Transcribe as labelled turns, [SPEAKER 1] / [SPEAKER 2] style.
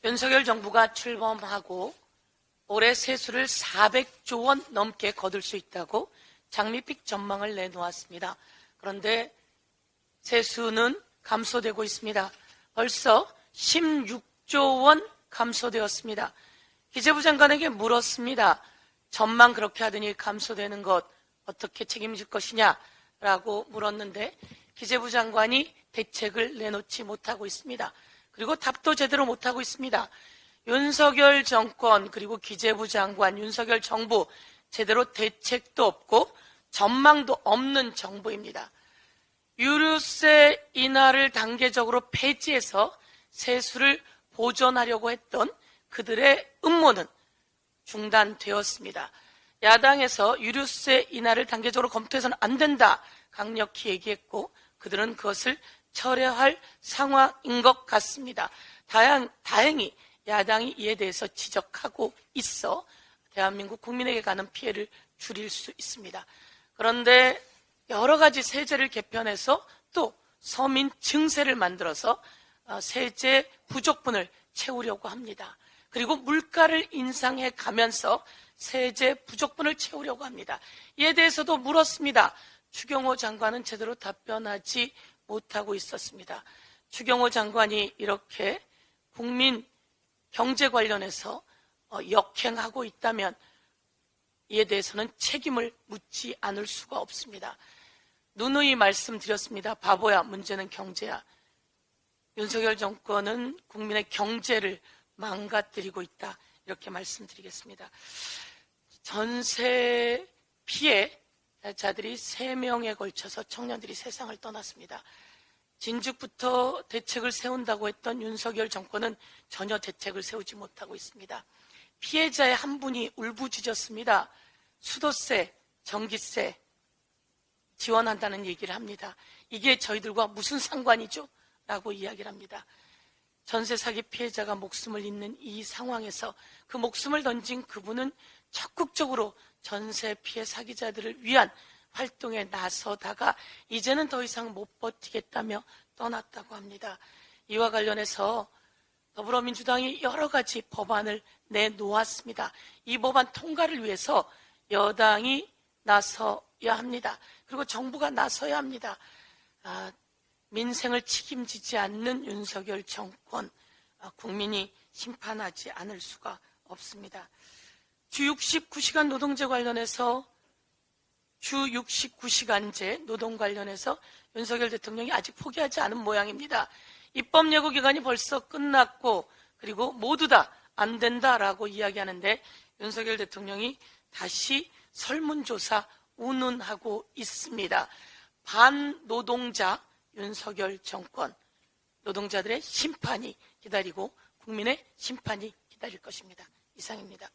[SPEAKER 1] 윤석열 정부가 출범하고 올해 세수를 400조 원 넘게 거둘 수 있다고 장밋빛 전망을 내놓았습니다. 그런데 세수는 감소되고 있습니다. 벌써 16조 원 감소되었습니다. 기재부 장관에게 물었습니다. 전망 그렇게 하더니 감소되는 것 어떻게 책임질 것이냐라고 물었는데 기재부 장관이 대책을 내놓지 못하고 있습니다. 그리고 답도 제대로 못하고 있습니다. 윤석열 정권 그리고 기재부 장관, 윤석열 정부 제대로 대책도 없고 전망도 없는 정부입니다. 유류세 인하를 단계적으로 폐지해서 세수를 보전하려고 했던 그들의 음모는 중단되었습니다. 야당에서 유류세 인하를 단계적으로 검토해서는 안 된다 강력히 얘기했고 그들은 그것을 철회할 상황인 것 같습니다. 다행히 야당이 이에 대해서 지적하고 있어 대한민국 국민에게 가는 피해를 줄일 수 있습니다. 그런데 여러 가지 세제를 개편해서 또 서민 증세를 만들어서 세제 부족분을 채우려고 합니다. 그리고 물가를 인상해 가면서 세제 부족분을 채우려고 합니다. 이에 대해서도 물었습니다. 추경호 장관은 제대로 답변하지 못하고 있었습니다. 추경호 장관이 이렇게 국민 경제 관련해서 역행하고 있다면 이에 대해서는 책임을 묻지 않을 수가 없습니다. 누누이 말씀드렸습니다. 바보야, 문제는 경제야. 윤석열 정권은 국민의 경제를 망가뜨리고 있다. 이렇게 말씀드리겠습니다. 전세 피해자들이 3명에 걸쳐서 청년들이 세상을 떠났습니다. 진즉부터 대책을 세운다고 했던 윤석열 정권은 전혀 대책을 세우지 못하고 있습니다. 피해자의 한 분이 울부짖었습니다. 수도세, 전기세 지원한다는 얘기를 합니다. 이게 저희들과 무슨 상관이죠? 라고 이야기를 합니다. 전세 사기 피해자가 목숨을 잃는 이 상황에서 그 목숨을 던진 그분은 적극적으로 전세 피해 사기자들을 위한 활동에 나서다가 이제는 더 이상 못 버티겠다며 떠났다고 합니다. 이와 관련해서 더불어민주당이 여러 가지 법안을 내놓았습니다. 이 법안 통과를 위해서 여당이 나서야 합니다. 그리고 정부가 나서야 합니다. 민생을 책임지지 않는 윤석열 정권, 국민이 심판하지 않을 수가 없습니다. 주 69시간 노동제 관련해서 주 69시간제 노동 관련해서 윤석열 대통령이 아직 포기하지 않은 모양입니다. 입법 예고 기간이 벌써 끝났고 그리고 모두 다 안 된다라고 이야기하는데 윤석열 대통령이 다시 설문조사 운운하고 있습니다. 반노동자 윤석열 정권, 노동자들의 심판이 기다리고 국민의 심판이 기다릴 것입니다. 이상입니다.